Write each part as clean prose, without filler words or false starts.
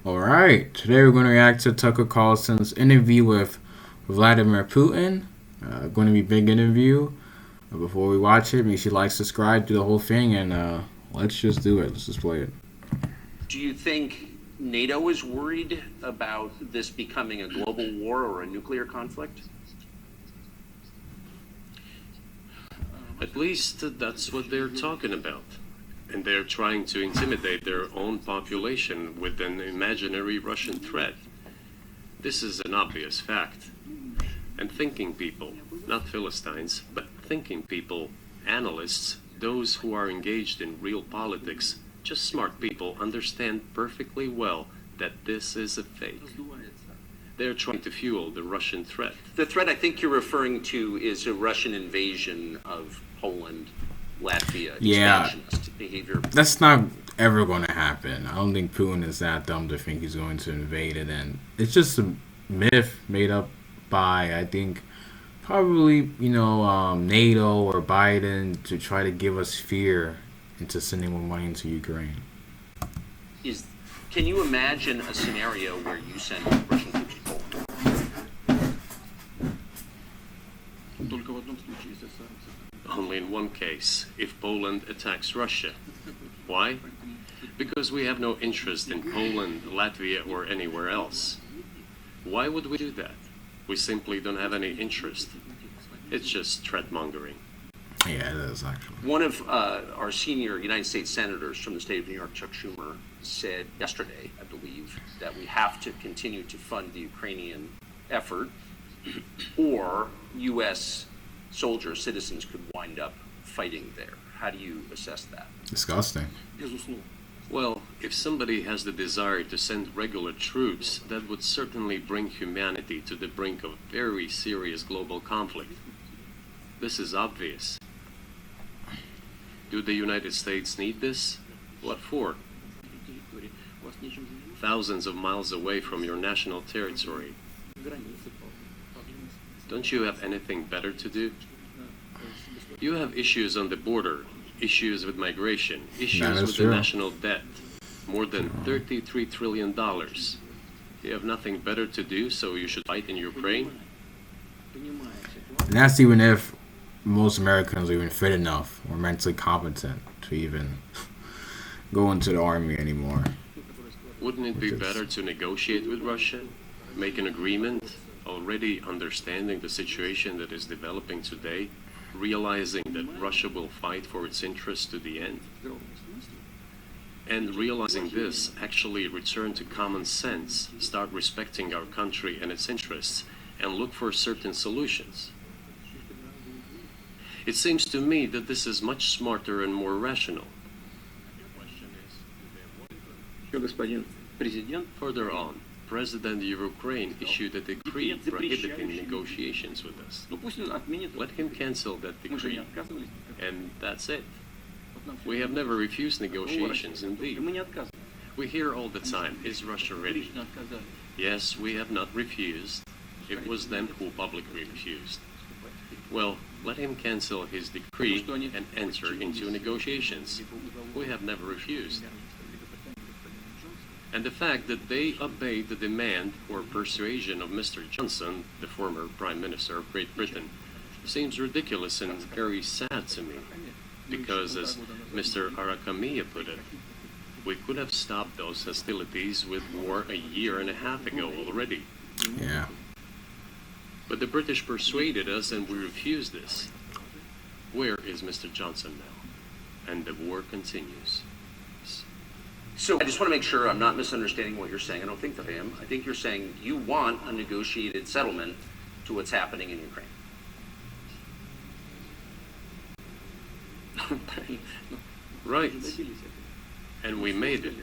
All right, today we're going to react to Tucker Carlson's interview with Vladimir Putin. Going to be a big interview. Before we watch it, make sure you like, subscribe, do the whole thing, and let's just do it. Let's just play it. Do you think NATO is worried about this becoming a global war or a nuclear conflict? At least that's what they're talking about. And they're trying to intimidate their own population with an imaginary Russian threat. This is an obvious fact. And thinking people, not Philistines, but thinking people, analysts, those who are engaged in real politics, just smart people, understand perfectly well that this is a fake. They're trying to fuel the Russian threat. The threat I think you're referring to is a Russian invasion of Poland, Latvia, expansionist behavior. That's not ever going to happen. I don't think Putin is that dumb to think he's going to invade it, and it's just a myth made up by, I think, probably, NATO or Biden to try to give us fear into sending more money into Ukraine. Can you imagine a scenario where you send Russian troops to Poland? Only in one case, if Poland attacks Russia. Why? Because we have no interest in Poland, Latvia, or anywhere else. Why would we do that? We simply don't have any interest. It's just threat-mongering. Yeah, it is, actually. One of our senior United States senators from the state of New York, Chuck Schumer, said yesterday, I believe, that we have to continue to fund the Ukrainian effort, or U.S. soldiers, citizens could wind up fighting there. How do you assess that? Disgusting. Well, if somebody has the desire to send regular troops, that would certainly bring humanity to the brink of very serious global conflict. This is obvious. Do the United States need this? What for? Thousands of miles away from your national territory. Don't you have anything better to do? You have issues on the border, issues with migration, issues with the national debt. More than $33 trillion. You have nothing better to do, so you should fight in Ukraine? And that's even if most Americans are even fit enough or mentally competent to even go into the army anymore. Wouldn't it be better to negotiate with Russia? Make an agreement? Already understanding the situation that is developing today, realizing that Russia will fight for its interests to the end, and realizing this, actually return to common sense, start respecting our country and its interests, and look for certain solutions. It seems to me that this is much smarter and more rational. Further on, President of Ukraine issued a decree prohibiting negotiations with us. Let him cancel that decree, and that's it. We have never refused negotiations, indeed. We hear all the time, is Russia ready? Yes, we have not refused. It was them who publicly refused. Well, let him cancel his decree and enter into negotiations. We have never refused. And the fact that they obeyed the demand or persuasion of Mr. Johnson, the former Prime Minister of Great Britain, seems ridiculous and very sad to me. Because, as Mr. Arakamiya put it, we could have stopped those hostilities with war a year and a half ago already. Yeah. But the British persuaded us and we refused this. Where is Mr. Johnson now? And the war continues. So I just want to make sure I'm not misunderstanding what you're saying. I don't think that I am. I think you're saying you want a negotiated settlement to what's happening in Ukraine. Right. And we made it.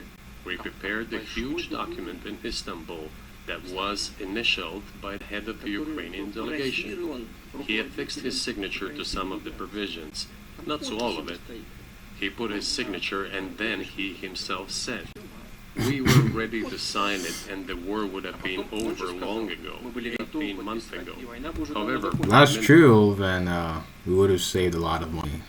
We prepared the huge document in Istanbul that was initialed by the head of the Ukrainian delegation. He affixed his signature to some of the provisions, not to all of it. He put his signature and then he himself said, we were ready to sign it and the war would have been over long ago, 18 months ago. However, If that's true, then we would have saved a lot of money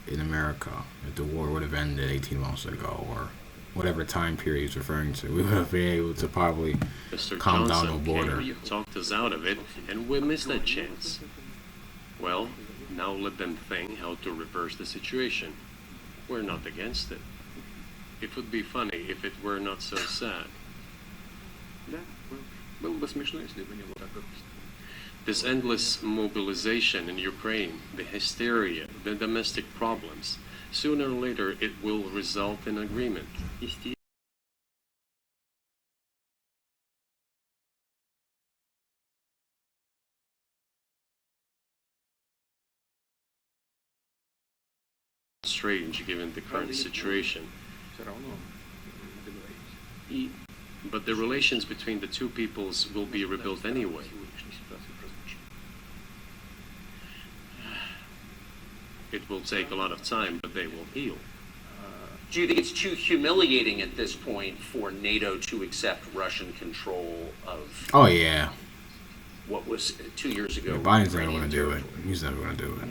in America if the war would have ended 18 months ago, or whatever time period he's referring to. We would have been able to probably Mr. calm down the Johnson border. talked us out of it, and we missed that chance. Well, now let them think how to reverse the situation. We're not against it. It would be funny if it were not so sad. This endless mobilization in Ukraine, the hysteria, the domestic problems, sooner or later it will result in agreement. Strange given the current situation. But the relations between the two peoples will be rebuilt anyway. It will take a lot of time, but they will heal. Do you think it's too humiliating at this point for NATO to accept Russian control of Oh yeah, what was 2 years ago? Biden's never Ukrainian going to do it. territory? He's never going to do it.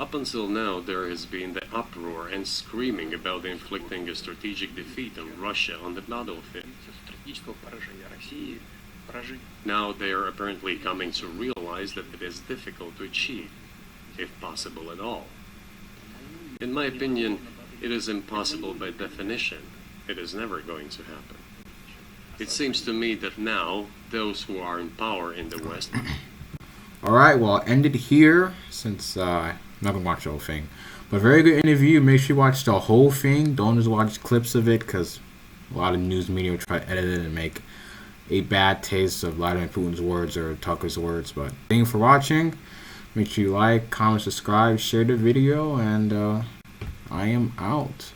Up until now, there has been the uproar and screaming about inflicting a strategic defeat on Russia on the battlefield. Now they are apparently coming to realize that it is difficult to achieve, if possible at all. In my opinion, it is impossible by definition. It is never going to happen. It seems to me that now, those who are in power in the West... Alright, well, I'll end it here since I'm not going to watch the whole thing. But very good interview. Make sure you watch the whole thing. Don't just watch clips of it because a lot of news media will try to edit it and make a bad taste of Vladimir Putin's words or Tucker's words. But thank you for watching. Make sure you like, comment, subscribe, share the video, and I am out.